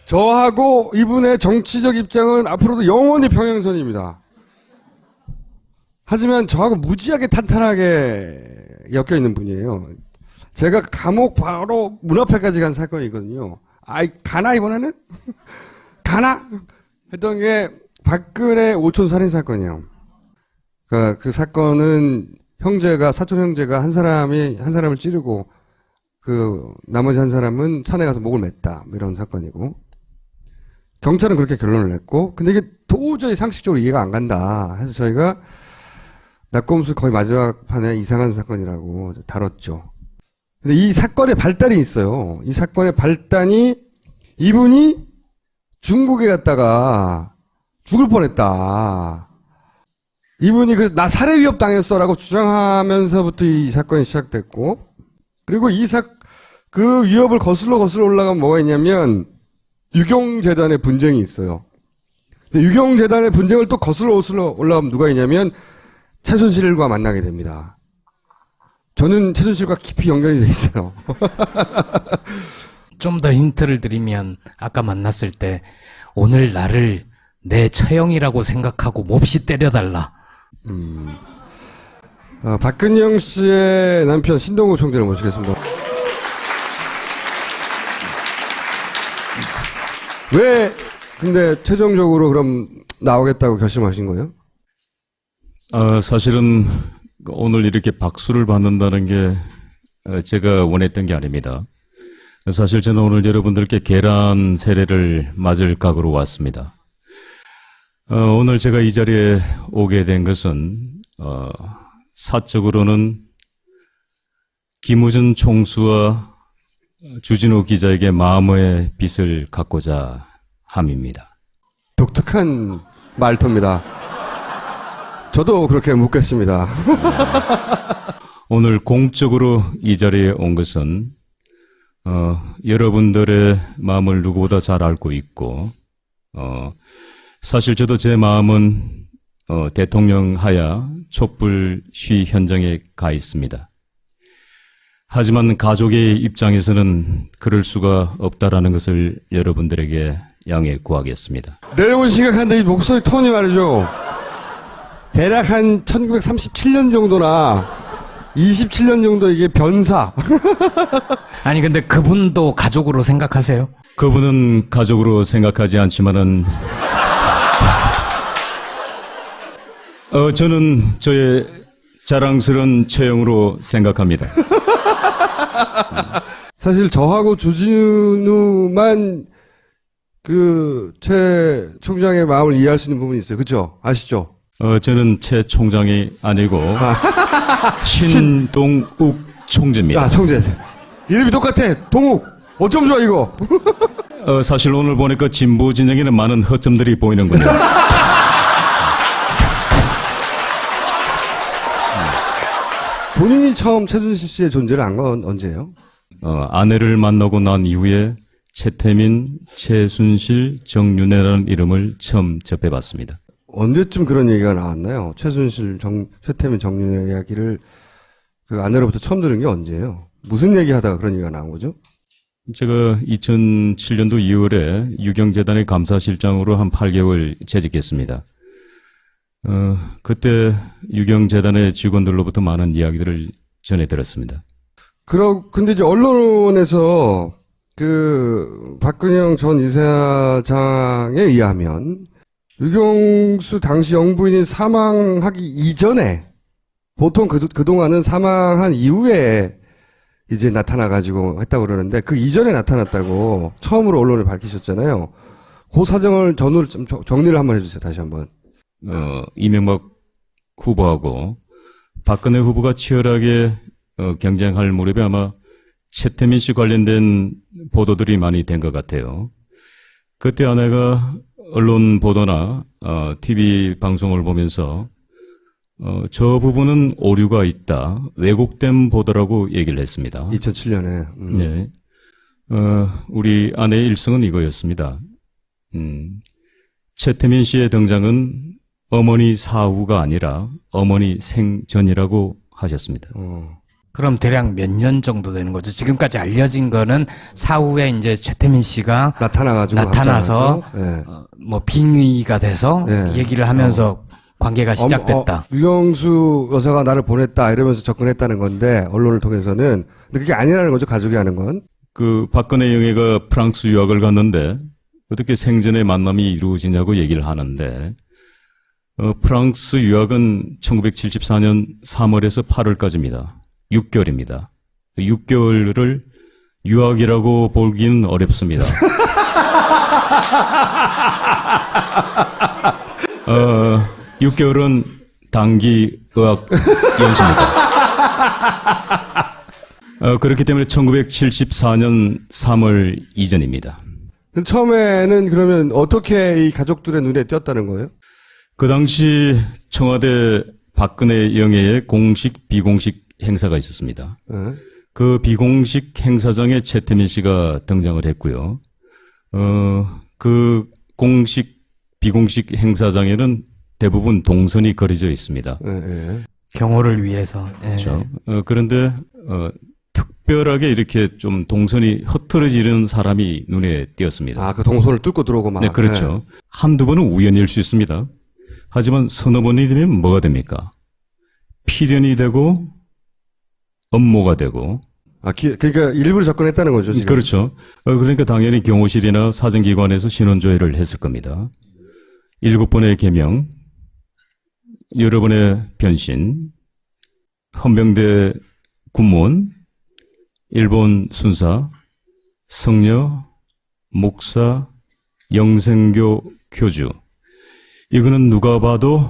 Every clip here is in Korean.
저하고 이분의 정치적 입장은 앞으로도 영원히 평행선입니다. 하지만 저하고 무지하게 탄탄하게 엮여 있는 분이에요. 제가 감옥 바로 문 앞에까지 간 사건이거든요. 아이, 가나, 이번에는? 가나? 했던 게 박근혜 오촌 살인 사건이에요. 그러니까 그 사건은 형제가, 사촌 형제가 한 사람을 찌르고 나머지 한 사람은 산에 가서 목을 맸다. 뭐 이런 사건이고. 경찰은 그렇게 결론을 냈고, 근데 이게 도저히 상식적으로 이해가 안 간다. 해서 저희가 낙검수 거의 마지막 판에 이상한 사건이라고 다뤘죠. 근데 이 사건의 발단이 있어요. 이 사건의 발단이 이분이 중국에 갔다가 죽을 뻔했다. 이분이 그래서 나 살해 위협 당했어라고 주장하면서부터 이 사건이 시작됐고, 그리고 그 위협을 거슬러 올라가면 뭐가 있냐면 유경재단의 분쟁이 있어요. 근데 유경재단의 분쟁을 또 거슬러 올라가면 누가 있냐면 최순실과 만나게 됩니다. 저는 최순실과 깊이 연결이 돼 있어요. 좀 더 힌트를 드리면 아까 만났을 때 오늘 나를 내 처형이라고 생각하고 몹시 때려달라. 박근영 씨의 남편 신동우 총재를 모시겠습니다. 왜 근데 최종적으로 그럼 나오겠다고 결심하신 거예요? 사실은 오늘 이렇게 박수를 받는다는 게 제가 원했던 게 아닙니다. 사실 저는 오늘 여러분들께 계란 세례를 맞을 각오로 왔습니다. 오늘 제가 이 자리에 오게 된 것은 사적으로는 김우준 총수와 주진우 기자에게 마음의 빚을 갚고자 함입니다. 독특한 말투입니다. 저도 그렇게 묻겠습니다. 오늘 공적으로 이 자리에 온 것은 여러분들의 마음을 누구보다 잘 알고 있고 사실 저도 제 마음은 대통령 하야 촛불 시위 현장에 가 있습니다. 하지만 가족의 입장에서는 그럴 수가 없다라는 것을 여러분들에게 양해 구하겠습니다. 내용은 심각한데 이 목소리 톤이 말이죠. 대략 한 1937년 정도나 27년 정도 이게 변사. 아니 근데 그분도 가족으로 생각하세요? 그분은 가족으로 생각하지 않지만은 저는 저의 자랑스러운 처형으로 생각합니다. 사실 저하고 주진우만 최 총장의 마음을 이해할 수 있는 부분이 있어요. 그죠? 아시죠? 저는 최 총장이 아니고 신동욱 총재입니다. 총재. 이름이 똑같아. 동욱. 어쩜 좋아 이거. 사실 오늘 보니까 진보 진영에는 많은 허점들이 보이는군요. 본인이 처음 최순실 씨의 존재를 안 건 언제예요? 아내를 만나고 난 이후에 최태민, 최순실, 정윤회라는 이름을 처음 접해봤습니다. 언제쯤 그런 얘기가 나왔나요? 최순실, 최태민, 정윤회 이야기를 그 아내로부터 처음 들은 게 언제예요? 무슨 얘기하다가 그런 얘기가 나온 거죠? 제가 2007년도 2월에 유경재단의 감사실장으로 한 8개월 재직했습니다. 그때 유경재단의 직원들로부터 많은 이야기들을 전해 들었습니다. 근데 이제 언론에서 박근영 전 이사장에 의하면 유경수 당시 영부인이 사망하기 이전에 보통 그동안은 사망한 이후에 이제 나타나가지고 했다고 그러는데 그 이전에 나타났다고 처음으로 언론에 밝히셨잖아요. 그 사정을 전후를 좀 정리를 한번 해주세요. 다시 한번. 이명박 후보하고 박근혜 후보가 치열하게 경쟁할 무렵에 아마 최태민 씨 관련된 보도들이 많이 된 것 같아요. 그때 아내가 언론 보도나 TV 방송을 보면서 저 부분은 오류가 있다. 왜곡된 보도라고 얘기를 했습니다. 2007년에. 네. 우리 아내의 일성은 이거였습니다. 최태민 씨의 등장은 어머니 사후가 아니라 어머니 생전이라고 하셨습니다. 그럼 대략 몇 년 정도 되는 거죠? 지금까지 알려진 거는 사후에 이제 최태민 씨가 나타나서 예. 뭐 빙의가 돼서 예. 얘기를 하면서 관계가 시작됐다. 유경수 여사가 나를 보냈다 이러면서 접근했다는 건데 언론을 통해서는 근데 그게 아니라는 거죠. 가족이 하는 건. 그 박근혜 영예가 프랑스 유학을 갔는데 어떻게 생전에 만남이 이루어지냐고 얘기를 하는데 프랑스 유학은 1974년 3월에서 8월까지입니다. 6개월입니다. 6개월을 유학이라고 보기는 어렵습니다. 6개월은 단기 의학 연수입니다. 그렇기 때문에 1974년 3월 이전입니다. 처음에는 그러면 어떻게 이 가족들의 눈에 띄었다는 거예요? 그 당시 청와대 박근혜 영예의 공식 비공식 행사가 있었습니다. 네. 그 비공식 행사장에 최태민 씨가 등장을 했고요. 그 공식 비공식 행사장에는 대부분 동선이 거리져 있습니다. 네. 경호를 위해서. 그렇죠. 그런데 특별하게 이렇게 좀 동선이 흐트러지는 사람이 눈에 띄었습니다. 아, 그 동선을 뚫고 들어오고 막. 네, 그렇죠. 한두 번은 우연일 수 있습니다. 하지만 서너 번이 되면 뭐가 됩니까? 필연이 되고 업무가 되고. 아, 그러니까 일부러 접근했다는 거죠, 지금. 그렇죠. 그러니까 당연히 경호실이나 사정기관에서 신원조회를 했을 겁니다. 7번의 개명, 여러 번의 변신, 헌병대 군무원, 일본 순사, 성녀, 목사, 영생교 교주. 이거는 누가 봐도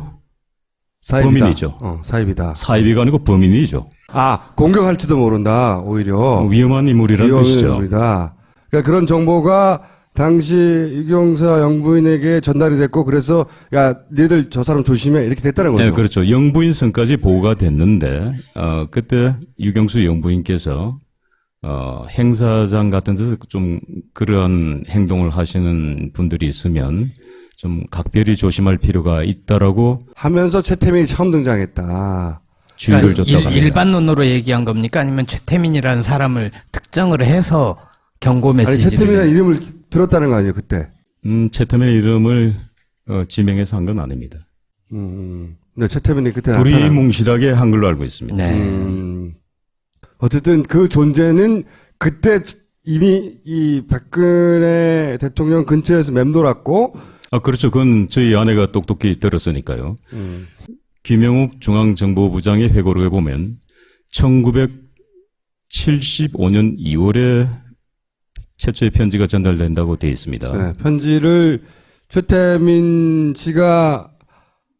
사입이다. 범인이죠. 사입이다. 사입이가 아니고 범인이죠. 아, 공격할지도 모른다, 오히려. 위험한 인물이라는 위험한 뜻이죠. 인물이다. 그러니까 그런 정보가 당시 유경사 영부인에게 전달이 됐고, 그래서, 야, 니들 저 사람 조심해. 이렇게 됐다는 거죠. 네, 그렇죠. 영부인 선까지 보고가 됐는데, 그때 유경수 영부인께서, 행사장 같은 데서 좀 그러한 행동을 하시는 분들이 있으면 좀 각별히 조심할 필요가 있다라고 하면서 최태민이 처음 등장했다. 주의를 줬다고 합니다. 일반론으로 얘기한 겁니까? 아니면 최태민이라는 사람을 특정을 해서 경고 아니, 메시지를. 최태민이라는 이름을 들었다는 거 아니에요, 그때? 최태민의 이름을 지명해서 한 건 아닙니다. 근데 최태민이 그때 두리뭉실하게 한 걸로 알고 있습니다. 네. 어쨌든 그 존재는 그때 이미 이 박근혜 대통령 근처에서 맴돌았고. 그렇죠. 그건 저희 아내가 똑똑히 들었으니까요. 김영욱 중앙정보부장의 회고를 해보면 1975년 2월에 최초의 편지가 전달된다고 되어 있습니다. 네, 편지를 최태민 씨가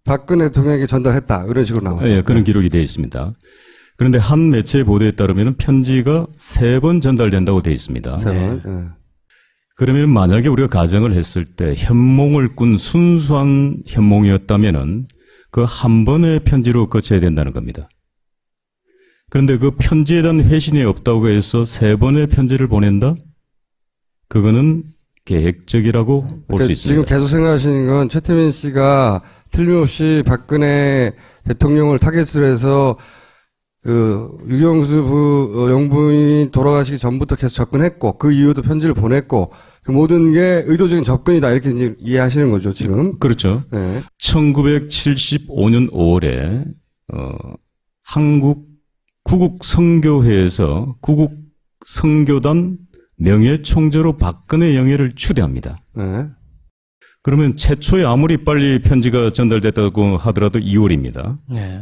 박근혜 대통령에게 전달했다. 이런 식으로 나오죠. 네, 그런 기록이 되어 있습니다. 그런데 한 매체 보도에 따르면 편지가 3번 전달된다고 되어 있습니다. 3번. 네. 그러면 만약에 우리가 가정을 했을 때 현몽을 꾼 순수한 현몽이었다면은 그 한 번의 편지로 거쳐야 된다는 겁니다. 그런데 그 편지에 대한 회신이 없다고 해서 3번의 편지를 보낸다? 그거는 계획적이라고 볼 수 그러니까 있습니다. 지금 계속 생각하시는 건 최태민 씨가 틀림없이 박근혜 대통령을 타겟으로 해서 그 유경수 영부인이 돌아가시기 전부터 계속 접근했고 그 이후도 편지를 보냈고 그 모든 게 의도적인 접근이다 이렇게 이제 이해하시는 거죠 지금. 그렇죠. 네. 1975년 5월에 한국 구국성교회에서 구국성교단 명예총재로 박근혜 영예를 추대합니다. 네. 그러면 최초에 아무리 빨리 편지가 전달됐다고 하더라도 2월입니다. 네.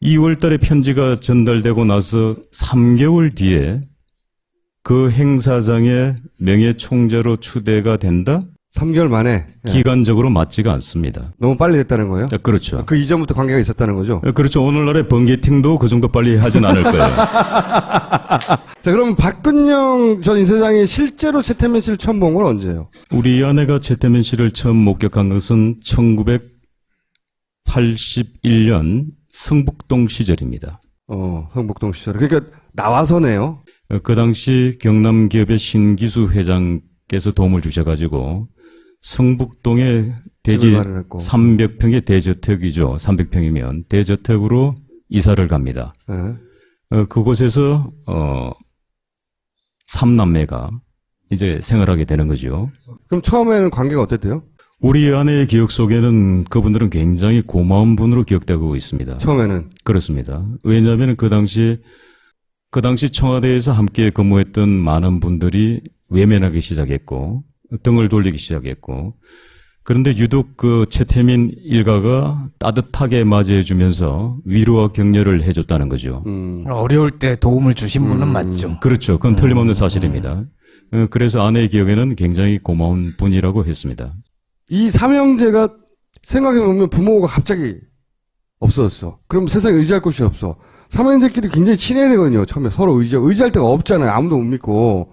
2월 달에 편지가 전달되고 나서 3개월 뒤에 그 행사장에 명예총재로 추대가 된다? 3개월 만에. 네. 기간적으로 맞지가 않습니다. 너무 빨리 됐다는 거예요? 그렇죠. 그 이전부터 관계가 있었다는 거죠? 그렇죠. 오늘날의 번개팅도 그 정도 빨리 하진 않을 거예요. 자, 그럼 박근영 전 이사장이 실제로 최태민 씨를 처음 본 건 언제예요? 우리 아내가 최태민 씨를 처음 목격한 것은 1981년 성북동 시절입니다. 성북동 시절. 그러니까 나와서네요. 그 당시 경남기업의 신기수 회장께서 도움을 주셔가지고 성북동에 대지 300평의 대저택이죠. 300평이면 대저택으로 이사를 갑니다. 네. 그곳에서 3남매가 이제 생활하게 되는 거죠. 그럼 처음에는 관계가 어땠대요? 우리 아내의 기억 속에는 그분들은 굉장히 고마운 분으로 기억되고 있습니다. 처음에는. 그렇습니다. 왜냐하면 그 당시 청와대에서 함께 근무했던 많은 분들이 외면하기 시작했고 등을 돌리기 시작했고 그런데 유독 그 최태민 일가가 따뜻하게 맞이해주면서 위로와 격려를 해줬다는 거죠. 어려울 때 도움을 주신 분은 맞죠. 그렇죠. 그건 틀림없는 사실입니다. 그래서 아내의 기억에는 굉장히 고마운 분이라고 했습니다. 이 삼형제가 생각해보면 부모가 갑자기 없어졌어. 그럼 세상에 의지할 곳이 없어. 삼형제끼리 굉장히 친해야 되거든요. 처음에 서로 의지할 데가 없잖아요. 아무도 못 믿고.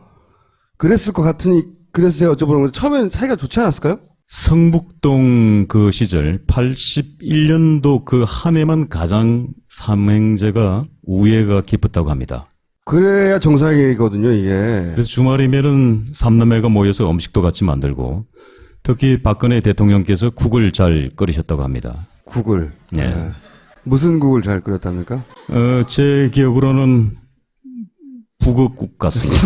그랬을 것 같으니 그래서 제가 여쭤보는 건데 처음엔 사이가 좋지 않았을까요? 성북동 그 시절 81년도 그 한 해만 가장 삼형제가 우애가 깊었다고 합니다. 그래야 정상이거든요, 이게. 그래서 주말이면은 삼남매가 모여서 음식도 같이 만들고 특히 박근혜 대통령께서 국을 잘 끓이셨다고 합니다. 국을. 네. 네. 무슨 국을 잘 끓였답니까? 제 기억으로는 북어국 같습니다.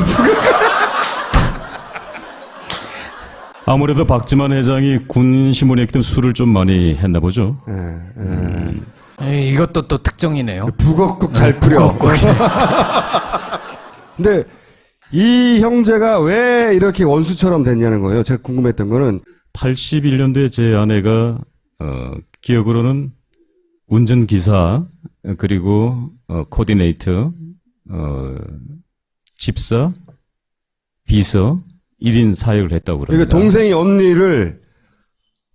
아무래도 박지만 회장이 군 신분이었기 때문에 술을 좀 많이 했나 보죠. 이것도 또 특정이네요. 북어국 잘 끓여. 근데 이 형제가 왜 이렇게 원수처럼 됐냐는 거예요. 제가 궁금했던 거는 81년도에 제 아내가 기억으로는 운전기사 그리고 코디네이터 집사 비서 1인 사역을 했다고 그럽니다. 그러니까 동생이 언니를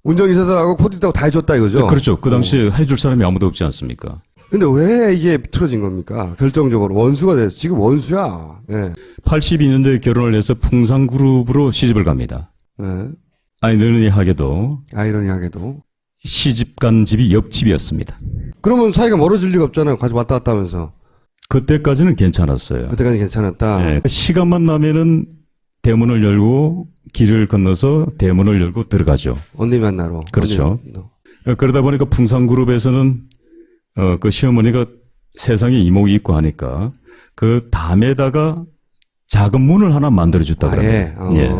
운전기사하고 코디하고 다 해줬다 이거죠? 그렇죠. 그 당시에 해줄 사람이 아무도 없지 않습니까? 근데 왜 이게 틀어진 겁니까? 결정적으로 원수가 돼서 지금 원수야. 예. 82년도에 결혼을 해서 풍산그룹으로 시집을 갑니다. 예. 아이러니하게도 아이러니하게도. 시집 간 집이 옆집이었습니다. 그러면 사이가 멀어질 리가 없잖아요. 같이 왔다 갔다 하면서. 그때까지는 괜찮았어요. 그때까지 괜찮았다. 네, 시간만 나면은 대문을 열고 길을 건너서 대문을 열고 들어가죠. 언니 만나러. 그렇죠. 언니. 그러다 보니까 풍산그룹에서는 그 시어머니가 세상에 이목이 있고 하니까 그 담에다가 작은 문을 하나 만들어줬다고 합니다. 예.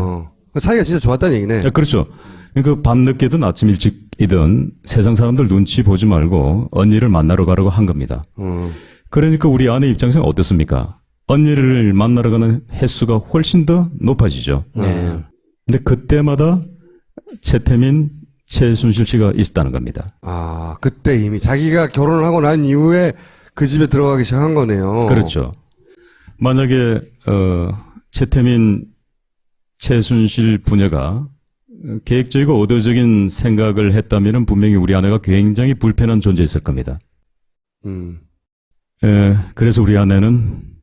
사이가 진짜 좋았다는 얘기네. 그렇죠. 그러니까 밤늦게든 아침 일찍이든 세상 사람들 눈치 보지 말고 언니를 만나러 가라고 한 겁니다. 그러니까 우리 아내 입장에서는 어떻습니까? 언니를 만나러 가는 횟수가 훨씬 더 높아지죠. 네. 근데 그때마다 최태민, 최순실 씨가 있었다는 겁니다. 아, 그때 이미 자기가 결혼을 하고 난 이후에 그 집에 들어가기 시작한 거네요. 그렇죠. 만약에 최태민, 최순실 부녀가 계획적이고 의도적인 생각을 했다면 분명히 우리 아내가 굉장히 불편한 존재였을 겁니다. 그래서 우리 아내는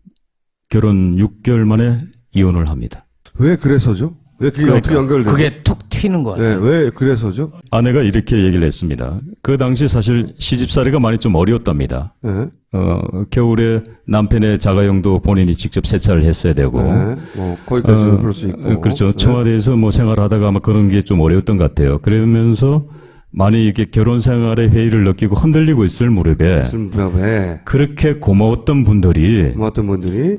결혼 6개월 만에 이혼을 합니다. 왜 그래서죠? 왜 그게 그러니까, 어떻게 연결돼요? 그게 툭 튀는 것 네, 같아요. 왜 그래서죠? 아내가 이렇게 얘기를 했습니다. 그 당시 사실 시집살이가 많이 좀 어려웠답니다. 네. 겨울에 남편의 자가용도 본인이 직접 세차를 했어야 되고. 네. 뭐 거기까지는 그럴 수 있고. 그렇죠. 네. 청와대에서 뭐 생활하다가 아마 그런 게 좀 어려웠던 것 같아요. 그러면서 많이 이렇게 결혼 생활의 회의를 느끼고 흔들리고 있을 무렵에 그렇게 고마웠던 분들이 고마웠던 분들이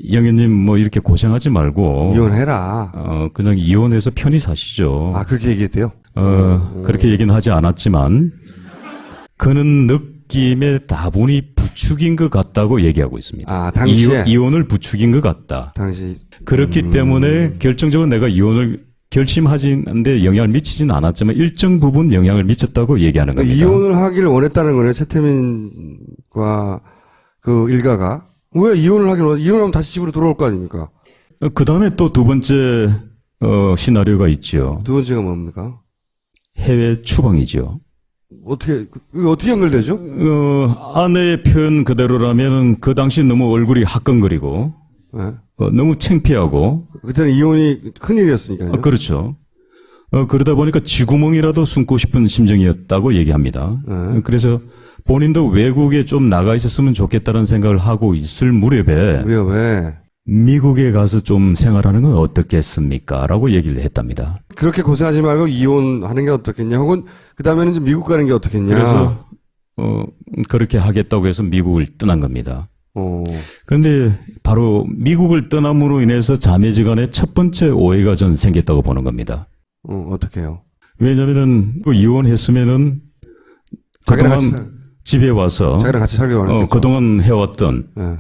영애님 뭐 이렇게 고생하지 말고 이혼해라. 그냥 이혼해서 편히 사시죠. 아, 그렇게 얘기했대요? 그렇게 얘기는 하지 않았지만 그는 느낌에 다분히 부추긴 것 같다고 얘기하고 있습니다. 아, 당시에 이혼을 부추긴 것 같다. 당시 그렇기 때문에 결정적으로 내가 이혼을 결심하지는데 영향을 미치진 않았지만 일정 부분 영향을 미쳤다고 얘기하는 겁니다. 이혼을 하기를 원했다는 거네요. 최태민과 그 일가가. 왜 이혼을 하기를 이혼하면 다시 집으로 들어올 거 아닙니까? 그 다음에 또 두 번째 시나리오가 있죠. 두 번째가 뭡니까? 해외 추방이죠. 어떻게 연결되죠? 아내의 표현 그대로라면 그 당시 너무 얼굴이 화끈거리고 네. 너무 창피하고 그때는 이혼이 큰일이었으니까요. 그렇죠. 그러다 보니까 쥐구멍이라도 숨고 싶은 심정이었다고 얘기합니다. 그래서 본인도 외국에 좀 나가 있었으면 좋겠다는 생각을 하고 있을 무렵에 왜? 미국에 가서 좀 생활하는 건 어떻겠습니까? 라고 얘기를 했답니다. 그렇게 고생하지 말고 이혼하는 게 어떻겠냐? 혹은 그 다음에는 이제 미국 가는 게 어떻겠냐? 그래서 그렇게 하겠다고 해서 미국을 떠난 겁니다. 그런데 바로 미국을 떠남으로 인해서 자매지간에 첫 번째 오해가 전 생겼다고 보는 겁니다. 어떻게 해요? 왜냐면은 이혼했으면은 자기랑 그동안 같이 집에 와서 자기랑 같이 살기로 하는 거죠. 그동안 해왔던 예.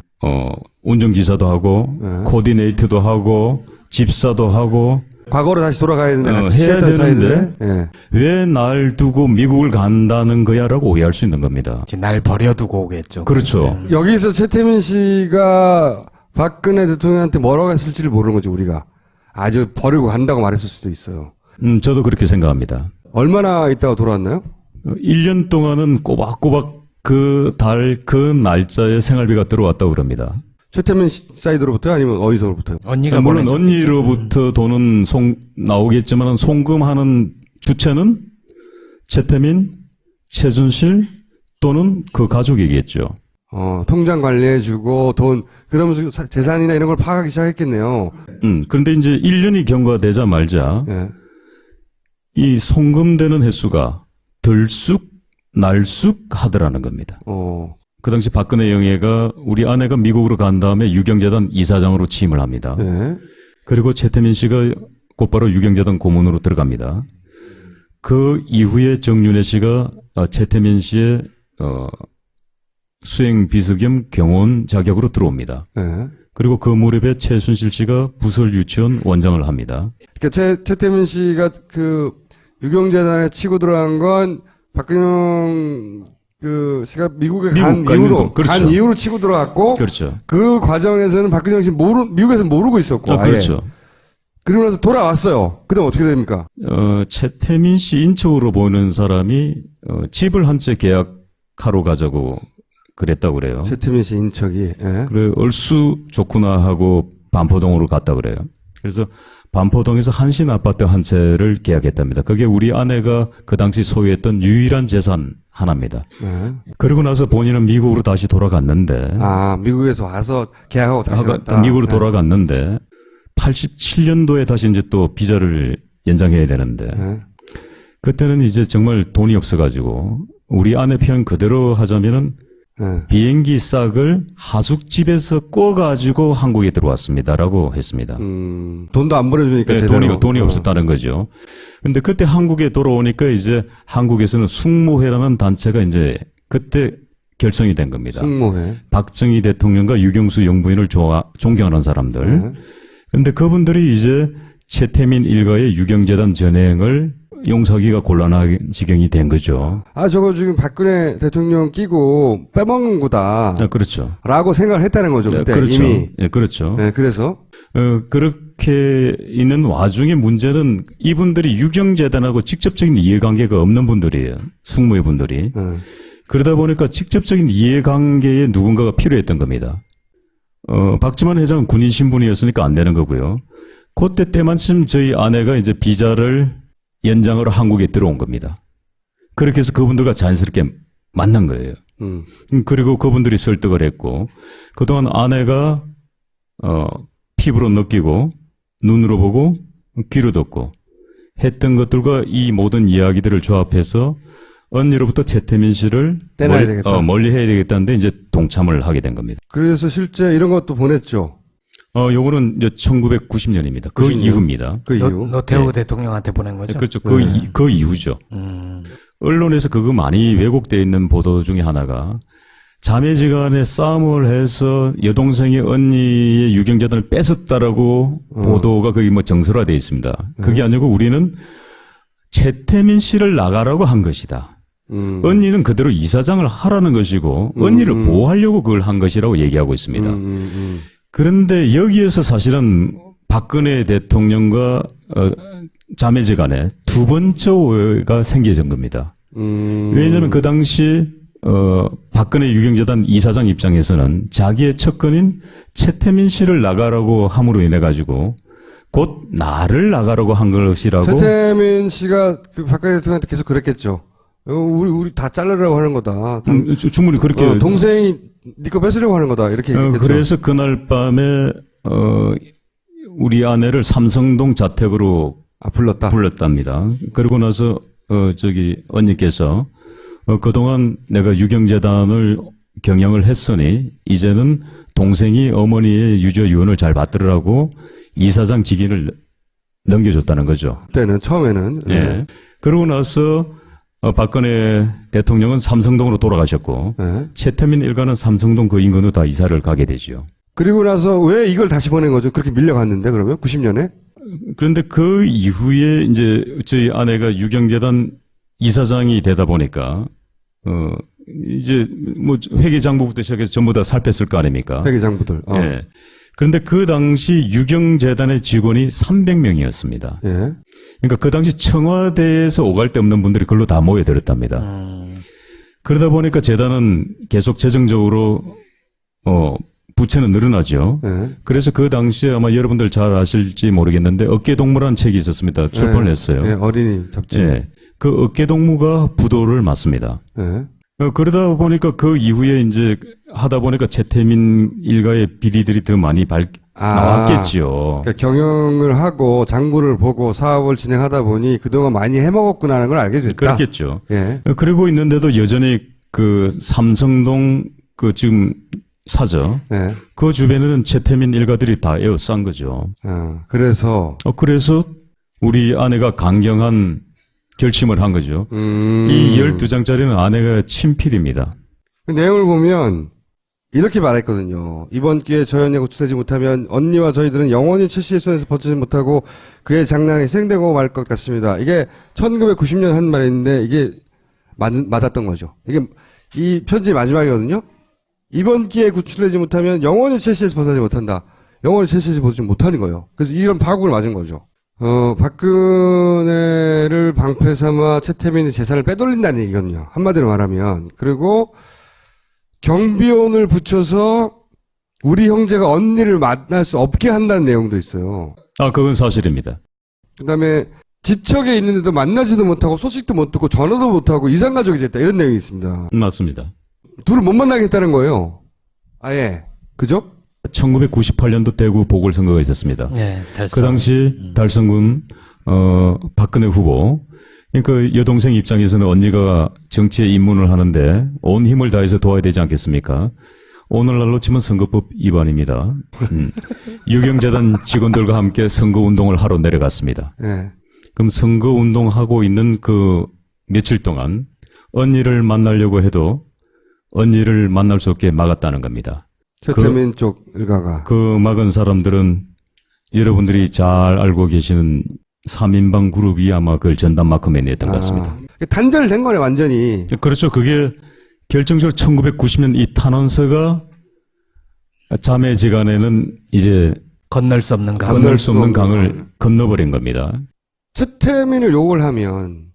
운전기사도 하고 코디네이트도 하고 집사도 하고 과거로 다시 돌아가야 되는데 같이 해야 지냈던 사이인데 되는데 예. 왜 날 두고 미국을 간다는 거야라고 오해할 수 있는 겁니다. 이제 날 버려두고 오겠죠. 그렇죠. 여기서 최태민 씨가 박근혜 대통령한테 뭐라고 했을지를 모르는 거죠, 우리가. 아주 버리고 간다고 말했을 수도 있어요. 저도 그렇게 생각합니다. 얼마나 있다가 돌아왔나요? 1년 동안은 꼬박꼬박 그 달, 그 날짜에 생활비가 들어왔다고 그럽니다. 최태민 사이드로부터 아니면 어디서부터요? 언니가 물론 보내준 언니로부터 돈은 나오겠지만 송금하는 주체는 최태민, 최순실 또는 그 가족이겠죠. 통장 관리해주고 돈, 그러면서 재산이나 이런 걸 파악하기 시작했겠네요. 그런데 이제 1년이 경과되자마자 예. 이 송금되는 횟수가 들쑥, 날쑥 하더라는 겁니다. 그 당시 박근혜 영예가 우리 아내가 미국으로 간 다음에 유경재단 이사장으로 취임을 합니다. 예. 그리고 최태민 씨가 곧바로 유경재단 고문으로 들어갑니다. 그 이후에 정윤회 씨가 최태민 씨의 수행 비서 겸 경호원 자격으로 들어옵니다. 예. 그리고 그 무렵에 최순실 씨가 부설 유치원 원장을 합니다. 그러니까 최태민 씨가 그 유경재단에 치고 들어간 건 박근영 씨가 미국에 간 이후로 그렇죠. 간 이후로 치고 들어갔고 그렇죠. 그 과정에서는 박근영 씨 미국에서 모르고 있었고 아예. 그렇죠. 그러고 나서 돌아왔어요. 그다음 어떻게 됩니까? 최태민 씨 인척으로 보는 사람이 집을 한 채 계약하러 가자고 그랬다고 그래요. 최태민 씨 인척이. 예. 그래 얼쑤 좋구나 하고 반포동으로 갔다 그래요. 그래서 반포동에서 한신 아파트 한 채를 계약했답니다. 그게 우리 아내가 그 당시 소유했던 유일한 재산 하나입니다. 예. 그러고 나서 본인은 미국으로 다시 돌아갔는데 미국에서 와서 계약하고 다시 갔다. 미국으로 예. 돌아갔는데 87년도에 다시 이제 또 비자를 연장해야 되는데 예. 그때는 이제 정말 돈이 없어가지고 우리 아내 표현 그대로 하자면은 예. 비행기 싹을 하숙집에서 꿔가지고 한국에 들어왔습니다라고 했습니다. 돈도 안 보내주니까 네, 제대로. 돈이 없었다는 거죠. 근데 그때 한국에 돌아오니까 이제 한국에서는 숙모회라는 단체가 이제 그때 결성이 된 겁니다. 숙모회. 박정희 대통령과 유경수 영부인을 존경하는 사람들. 근데 그분들이 이제 최태민 일가의 유경재단 전행을 용서하기가 곤란한 지경이 된 거죠. 저거 지금 박근혜 대통령 끼고 빼먹는 거다. 그렇죠. 라고 생각을 했다는 거죠. 그때 그렇죠. 이미. 예, 그렇죠. 네, 그래서. 그렇게 있는 와중에 문제는 이분들이 유경재단하고 직접적인 이해관계가 없는 분들이에요. 숙모의 분들이. 그러다 보니까 직접적인 이해관계에 누군가가 필요했던 겁니다. 박지만 회장은 군인 신분이었으니까 안 되는 거고요. 그때 때만큼 저희 아내가 이제 비자를 연장으로 한국에 들어온 겁니다. 그렇게 해서 그분들과 자연스럽게 만난 거예요. 그리고 그분들이 설득을 했고, 그동안 아내가, 피부로 느끼고, 눈으로 보고, 귀로 듣고, 했던 것들과 이 모든 이야기들을 조합해서 언니로부터 최태민 씨를 떼놔야 되겠다. 멀리 해야 되겠다는데 이제 동참을 하게 된 겁니다. 그래서 실제 이런 것도 보냈죠. 요거는 이제 1990년입니다. 그 90년. 이후입니다. 그 이후. 노태우 대통령한테 보낸 거죠? 그렇죠. 그 이후죠. 언론에서 그거 많이 왜곡되어 있는 보도 중에 하나가 자매지간에 싸움을 해서 여동생이 언니의 유경재단을 뺏었다라고 보도가 거기 뭐 정설화되어 있습니다. 그게 아니고 우리는 최태민 씨를 나가라고 한 것이다. 언니는 그대로 이사장을 하라는 것이고 언니를 보호하려고 그걸 한 것이라고 얘기하고 있습니다. 그런데 여기에서 사실은 박근혜 대통령과 자매지간에 두 번째 오해가 생겨진 겁니다. 왜냐하면 그 당시 박근혜 유경재단 이사장 입장에서는 자기의 측근인 최태민 씨를 나가라고 함으로 인해 가지고 곧 나를 나가라고 한 것이라고. 최태민 씨가 그 박근혜 대통령한테 계속 그랬겠죠. 우리 다 자르려고 하는 거다. 충분히 그렇게. 동생이 네 거 뺏으려고 하는 거다. 이렇게 얘기했죠. 그래서 그날 밤에 우리 아내를 삼성동 자택으로 불렀답니다. 그러고 나서 언니께서 그동안 내가 유경재단을 경영을 했으니 이제는 동생이 어머니의 유저 유언을 잘 받들으라고 이사장 직위를 넘겨줬다는 거죠. 그때는 처음에는 예. 그러고 나서 박근혜 대통령은 삼성동으로 돌아가셨고 예. 최태민 일가는 삼성동 그 인근으로 다 이사를 가게 되죠. 그리고 나서 왜 이걸 다시 보낸 거죠? 그렇게 밀려갔는데 그러면 90년에 그런데 그 이후에 이제 저희 아내가 유경재단 이사장이 되다 보니까 이제 뭐 회계장부부터 시작해서 전부 다 살폈을 거 아닙니까? 회계장부들. 예. 그런데 그 당시 유경재단의 직원이 300명이었습니다. 예. 그러니까 그 당시 청와대에서 오갈 데 없는 분들이 글로 다 모여들었답니다. 그러다 보니까 재단은 계속 재정적으로 부채는 늘어나죠. 예. 그래서 그 당시에 아마 여러분들 잘 아실지 모르겠는데 어깨동무라는 책이 있었습니다. 출판을 했어요. 예. 어린이 잡지. 예. 그 어깨동무가 부도를 맞습니다. 예. 그러다 보니까 그 이후에 이제 하다 보니까 최태민 일가의 비리들이 더 많이 나왔겠지요. 그러니까 경영을 하고 장부를 보고 사업을 진행하다 보니 그동안 많이 해먹었구나라는 걸 알게 됐다. 그렇겠죠. 예. 그러고 있는데도 여전히 그 삼성동 그 지금 사저 예. 그 주변에는 최태민 일가들이 다 에워싼 거죠. 그래서 그래서 우리 아내가 강경한 결심을 한 거죠. 이 12장짜리는 아내가 친필입니다. 그 내용을 보면 이렇게 말했거든요. 이번 기회에 저현이 구출되지 못하면 언니와 저희들은 영원히 최 씨의 손에서 벗지지 못하고 그의 장난이 생되고 말 것 같습니다. 이게 1990년 한 말인데 이게 맞았던 거죠. 이게 이 편지 마지막이거든요. 이번 기회에 구출되지 못하면 영원히 최 씨에서 벗어나지 못한다. 영원히 최 씨에서 벗어나지 못하는 거예요. 그래서 이런 파국을 맞은 거죠. 박근혜를 방패 삼아 최태민의 재산을 빼돌린다는 얘기거든요. 한마디로 말하면. 그리고 경비원을 붙여서 우리 형제가 언니를 만날 수 없게 한다는 내용도 있어요. 그건 사실입니다. 그 다음에 지척에 있는데도 만나지도 못하고 소식도 못 듣고 전화도 못하고 이상가족이 됐다. 이런 내용이 있습니다. 맞습니다. 둘을 못 만나게 했다는 거예요. 아예. 그죠? 1998년도 대구 보궐선거가 있었습니다. 네, 달성. 그 당시 달성군 박근혜 후보, 그러니까 여동생 입장에서는 언니가 정치에 입문을 하는데 온 힘을 다해서 도와야 되지 않겠습니까? 오늘날로 치면 선거법 위반입니다. 유경재단 직원들과 함께 선거운동을 하러 내려갔습니다. 네. 그럼 선거운동하고 있는 그 며칠 동안 언니를 만나려고 해도 언니를 만날 수 없게 막았다는 겁니다. 최태민 쪽 일가가. 그 막은 사람들은 여러분들이 잘 알고 계시는 3인방 그룹이 아마 그걸 전담마크 매니했던 것 같습니다. 단절된 거네, 완전히. 그렇죠. 그게 결정적으로 1990년 이 탄원서가 자매지간에는 이제 건널 수 없는 강. 건널 수 없는 강을 건너버린 겁니다. 최태민을 욕을 하면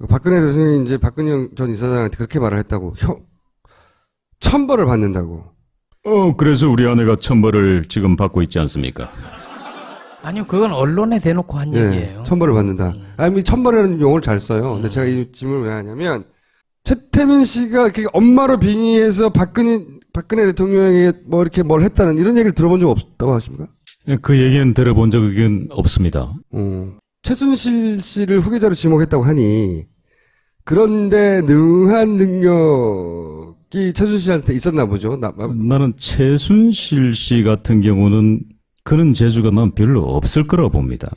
박근혜 대통령이 이제 박근영 전 이사장한테 그렇게 말을 했다고. 천벌을 받는다고. 그래서 우리 아내가 천벌을 지금 받고 있지 않습니까? 아니요, 그건 언론에 대놓고 한 얘기예요. 천벌을 받는다. 아니, 천벌이라는 용어를 잘 써요. 근데 제가 이 질문을 왜 하냐면, 최태민 씨가 이렇게 엄마로 빙의해서 박근혜 대통령에게 뭐 이렇게 뭘 했다는 이런 얘기를 들어본 적 없다고 하십니까? 그 얘기는 들어본 적은 없습니다. 최순실 씨를 후계자로 지목했다고 하니, 그런데 능한 능력이 최순실 씨한테 있었나 보죠. 나는 최순실 씨 같은 경우는 그런 재주가 난 별로 없을 거라고 봅니다.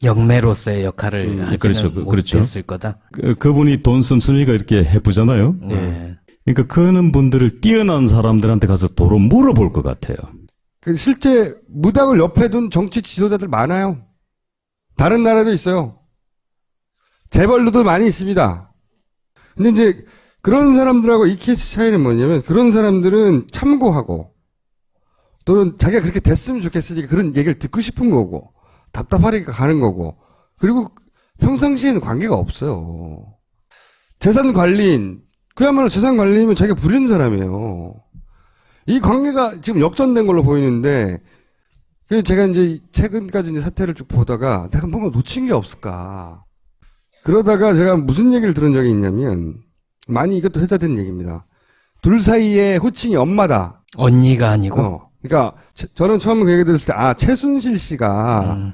영매로서의 역할을 하지는 그렇죠. 못했을 거다. 그분이 돈 씀씀이가 이렇게 해부잖아요. 네. 그러니까 그런 분들을 뛰어난 사람들한테 가서 도로 물어볼 것 같아요. 실제 무당을 옆에 둔 정치 지도자들 많아요. 다른 나라도 있어요. 재벌로도 많이 있습니다. 근데 이제 그런 사람들하고 이 케이스 차이는 뭐냐면 그런 사람들은 참고하고 또는 자기가 그렇게 됐으면 좋겠으니까 그런 얘기를 듣고 싶은 거고 답답하니까 가는 거고 그리고 평상시에는 관계가 없어요. 재산 관리인 그야말로 재산 관리인이면 자기가 부리는 사람이에요. 이 관계가 지금 역전된 걸로 보이는데 그래서 제가 이제 최근까지 이제 사태를 쭉 보다가 내가 뭔가 놓친 게 없을까 그러다가 제가 무슨 얘기를 들은 적이 있냐면 많이 이것도 회자된 얘기입니다. 둘 사이에 호칭이 엄마다. 언니가 아니고. 그러니까 저는 처음 그 얘기 들었을 때 최순실 씨가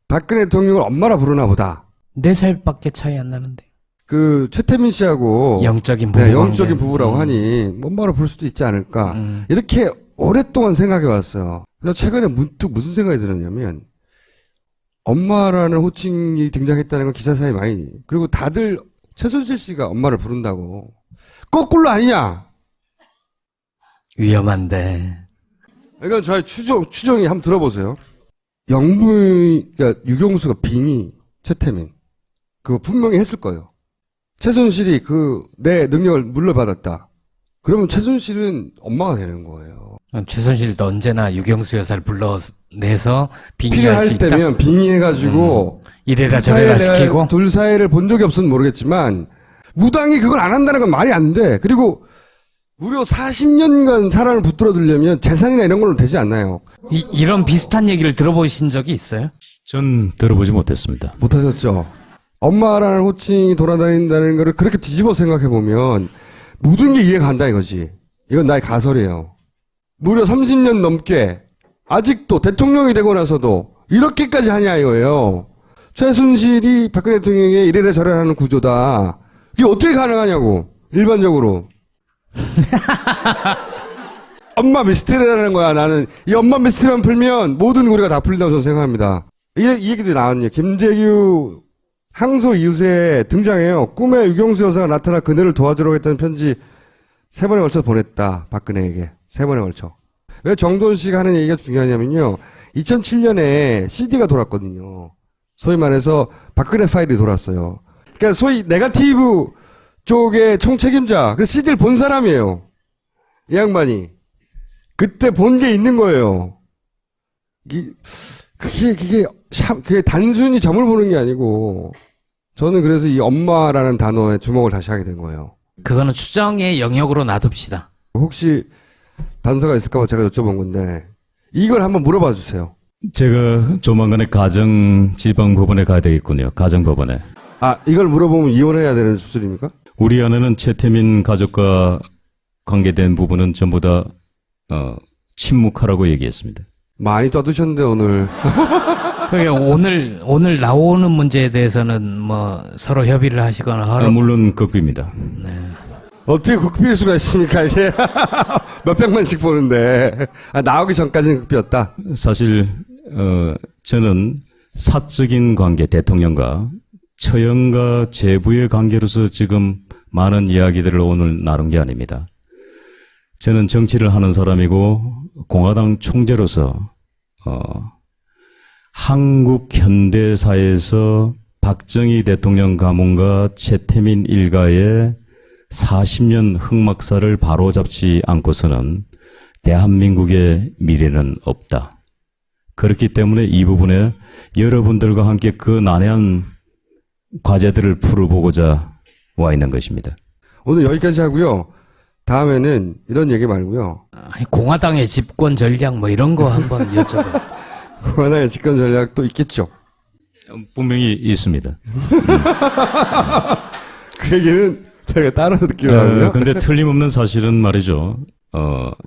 박근혜 대통령을 엄마라 부르나 보다. 4살밖에 차이 안 나는데. 그 최태민 씨하고 영적인 부부 네, 관계. 영적인 부부라고 하니 엄마로 볼 수도 있지 않을까 이렇게 오랫동안 생각해 왔어요. 그래서 최근에 문득 무슨 생각이 들었냐면 엄마라는 호칭이 등장했다는 건 기사사에 많이 그리고 다들 최순실 씨가 엄마를 부른다고 거꾸로 아니냐? 위험한데. 이건 저의 추정이 한번 들어보세요. 그러니까 유경수가 빙의 최태민 그거 분명히 했을 거예요. 최순실이 내 능력을 물려받았다. 그러면 최순실은 엄마가 되는 거예요. 최순실도 언제나 유경수 여사를 불러내서 빙의할 수 필요할 있다. 때면 빙의해가지고 이래라 저래라 시키고. 둘 사이를 본 적이 없으면 모르겠지만 무당이 그걸 안 한다는 건 말이 안 돼. 그리고 무려 40년간 사람을 붙들어 두려면 재산이나 이런 걸로 되지 않나요? 이런 비슷한 얘기를 들어보신 적이 있어요? 전 들어보지 못했습니다. 못하셨죠? 엄마라는 호칭이 돌아다닌다는 거를 그렇게 뒤집어 생각해보면 모든 게 이해가 간다 이거지. 이건 나의 가설이에요. 무려 30년 넘게 아직도 대통령이 되고 나서도 이렇게까지 하냐 이거예요. 최순실이 박근혜 대통령에게 이래라 저래라 하는 구조다. 이게 어떻게 가능하냐고 일반적으로. 엄마 미스테리라는 거야. 나는 이 엄마 미스테리만 풀면 모든 우리가 다 풀린다고 저는 생각합니다. 이 얘기도 나왔네요. 김재규 항소 이웃에 등장해요. 꿈에 유경수 여사가 나타나 그녀를 도와주려고 했다는 편지 3번에 걸쳐 보냈다. 박근혜에게 3번에 걸쳐. 왜 정돈 씨가 하는 얘기가 중요하냐면요. 2007년에 CD가 돌았거든요. 소위 말해서 박근혜 파일이 돌았어요. 그러니까 소위 네거티브 쪽의 총책임자. 그 CD를 본 사람이에요. 이 양반이. 그때 본 게 있는 거예요. 그게 단순히 점을 보는 게 아니고, 저는 그래서 이 엄마라는 단어에 주목을 다시 하게 된 거예요. 그거는 추정의 영역으로 놔둡시다. 혹시 단서가 있을까 봐 제가 여쭤본 건데, 이걸 한번 물어봐 주세요. 제가 조만간에 가정지방법원에 가야 되겠군요. 가정법원에. 아, 이걸 물어보면 이혼해야 되는 수준입니까? 우리 아내는 최태민 가족과 관계된 부분은 전부 다 침묵하라고 얘기했습니다. 많이 떠드셨는데, 오늘. 그게 오늘 나오는 문제에 대해서는 뭐 서로 협의를 하시거나 물론 극비입니다. 어떻게 극비일 수가 있습니까, 이게? 몇백만씩 보는데. 아, 나오기 전까지는 극비였다. 사실 저는 사적인 관계, 대통령과 처형과 제부의 관계로서 지금 많은 이야기들을 오늘 나눈 게 아닙니다. 저는 정치를 하는 사람이고 공화당 총재로서 한국 현대사에서 박정희 대통령 가문과 최태민 일가의 40년 흑막사를 바로잡지 않고서는 대한민국의 미래는 없다. 그렇기 때문에 이 부분에 여러분들과 함께 그 난해한 과제들을 풀어보고자 와 있는 것입니다. 오늘 여기까지 하고요. 다음에는 이런 얘기 말고요. 아니, 공화당의 집권 전략 뭐 이런 거 한번 여쭤봐요. 하나의 집권 전략도 있겠죠. 분명히 있습니다. 그 얘기는 제가 따로 듣기로 하고요. 근데 틀림없는 사실은 말이죠.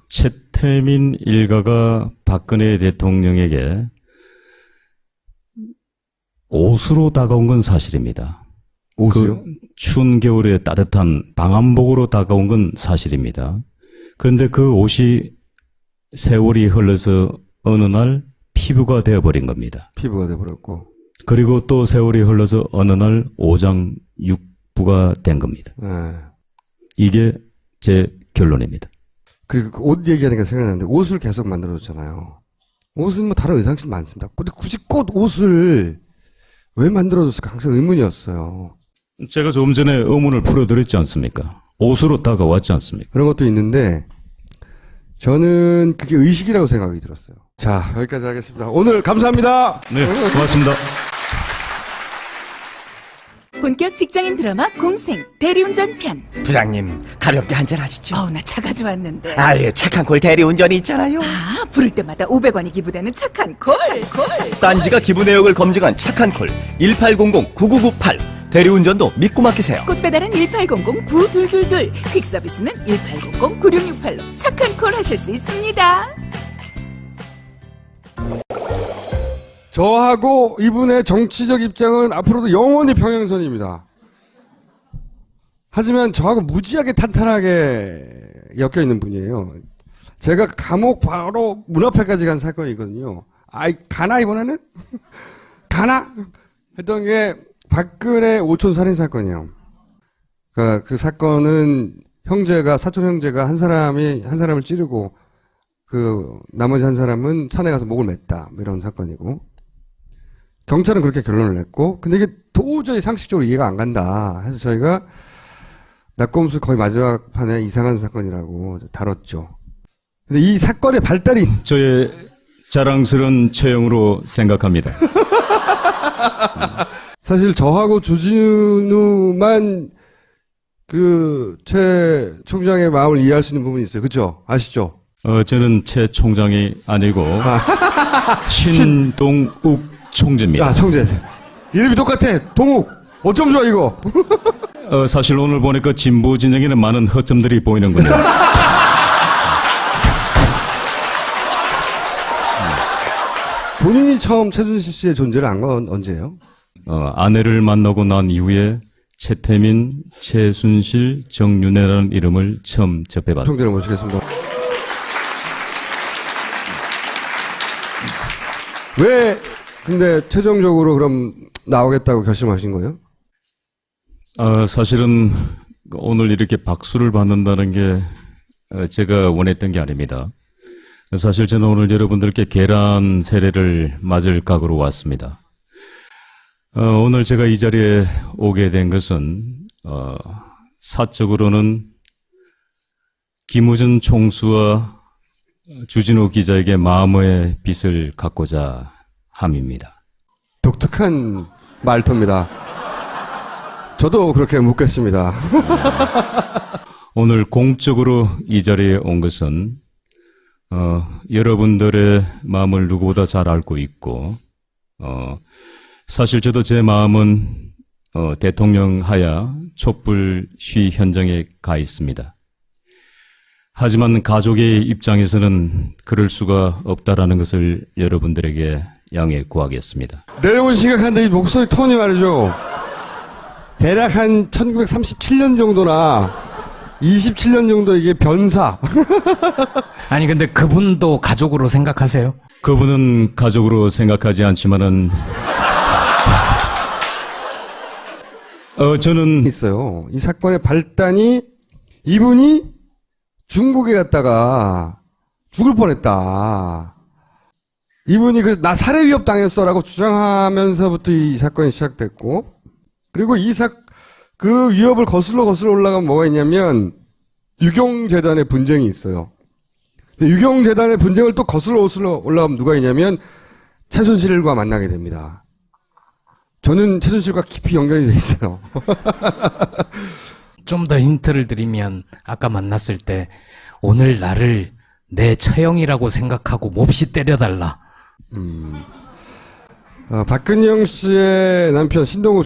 최태민 일가가 박근혜 대통령에게 옷으로 다가온 건 사실입니다. 옷이요? 그 추운 겨울에 따뜻한 방한복으로 다가온 건 사실입니다. 그런데 그 옷이 세월이 흘러서 어느 날 피부가 되어버린 겁니다. 피부가 돼버렸고. 그리고 또 세월이 흘러서 어느 날 오장육부가 된 겁니다. 네. 이게 제 결론입니다. 그 옷 얘기하니까 생각나는데 옷을 계속 만들어줬잖아요. 옷은 뭐 다른 의상실 많습니다. 근데 굳이 꽃 옷을 왜 만들어줬을까 항상 의문이었어요. 제가 조금 전에 의문을 풀어드렸지 않습니까? 옷으로 다가왔지 않습니까? 그런 것도 있는데 저는 그게 의식이라고 생각이 들었어요. 자, 여기까지 하겠습니다. 오늘 감사합니다. 네, 고맙습니다. 본격 직장인 드라마 공생 대리운전 편. 부장님 가볍게 한잔 하시죠. 어우, 나 차 가져왔는데. 아예 착한 콜 대리운전이 있잖아요. 아, 부를 때마다 500원이 기부되는 착한 콜. 딴지가 기부 내역을 검증한 착한 콜 1800-9998 대리운전도 믿고 맡기세요. 꽃 배달은 1800-9222, 퀵 서비스는 1800-9668로 착한 콜 하실 수 있습니다. 저하고 이분의 정치적 입장은 앞으로도 영원히 평행선입니다. 하지만 저하고 무지하게 탄탄하게 엮여 있는 분이에요. 제가 감옥 바로 문 앞에까지 간 사건이 있거든요. 아이, 가나, 이번에는? 가나? 했던 게 박근혜 오촌 살인 사건이에요. 그러니까 그 사건은 사촌 형제가 한 사람을 찌르고 나머지 한 사람은 산에 가서 목을 맸다. 뭐 이런 사건이고. 경찰은 그렇게 결론을 냈고, 근데 이게 도저히 상식적으로 이해가 안 간다. 해서 저희가 낙검수 거의 마지막 판에 이상한 사건이라고 다뤘죠. 근데 이 사건의 발달이 저의 자랑스러운 처형으로 생각합니다. 사실 저하고 주진우만 최 총장의 마음을 이해할 수 있는 부분이 있어요. 그죠? 아시죠? 저는 최 총장이 아니고 신동욱 총재입니다. 총재세요. 이름이 똑같아. 동욱. 어쩜 좋아 이거. 사실 오늘 보니까 진보 진영에는 많은 허점들이 보이는군요. 본인이 처음 최순실 씨의 존재를 안 건 언제예요? 아내를 만나고 난 이후에 최태민, 최순실, 정윤회라는 이름을 처음 접해봤습니다. 총재를 모시겠습니다. 왜 근데 최종적으로 그럼 나오겠다고 결심하신 거예요? 사실은 오늘 이렇게 박수를 받는다는 게 제가 원했던 게 아닙니다. 사실 저는 오늘 여러분들께 계란 세례를 맞을 각오로 왔습니다. 오늘 제가 이 자리에 오게 된 것은 사적으로는 김우준 총수와 주진우 기자에게 마음의 빚을 갚고자 함입니다. 독특한 말투입니다. 저도 그렇게 묻겠습니다. 오늘 공적으로 이 자리에 온 것은 여러분들의 마음을 누구보다 잘 알고 있고 사실 저도 제 마음은 대통령 하야 촛불 시위 현장에 가 있습니다. 하지만 가족의 입장에서는 그럴 수가 없다라는 것을 여러분들에게 양해 구하겠습니다. 내용은 심각한데 이 목소리 톤이 말이죠. 대략 한 1937년 정도나 27년 정도 이게 변사. 아니 근데 그분도 가족으로 생각하세요? 그분은 가족으로 생각하지 않지만은 저는 있어요. 이 사건의 발단이 이분이 중국에 갔다가 죽을 뻔했다. 이분이 그래서 나 살해 위협 당했어라고 주장하면서부터 이 사건이 시작됐고, 그리고 그 위협을 거슬러 올라가면 뭐가 있냐면 유경재단의 분쟁이 있어요. 유경재단의 분쟁을 또 거슬러 올라가면 누가 있냐면 최순실과 만나게 됩니다. 저는 최순실과 깊이 연결이 돼 있어요. 좀 더 힌트를 드리면 아까 만났을 때 오늘 나를 내 처형이라고 생각하고 몹시 때려달라. 박근영 씨의 남편 신동욱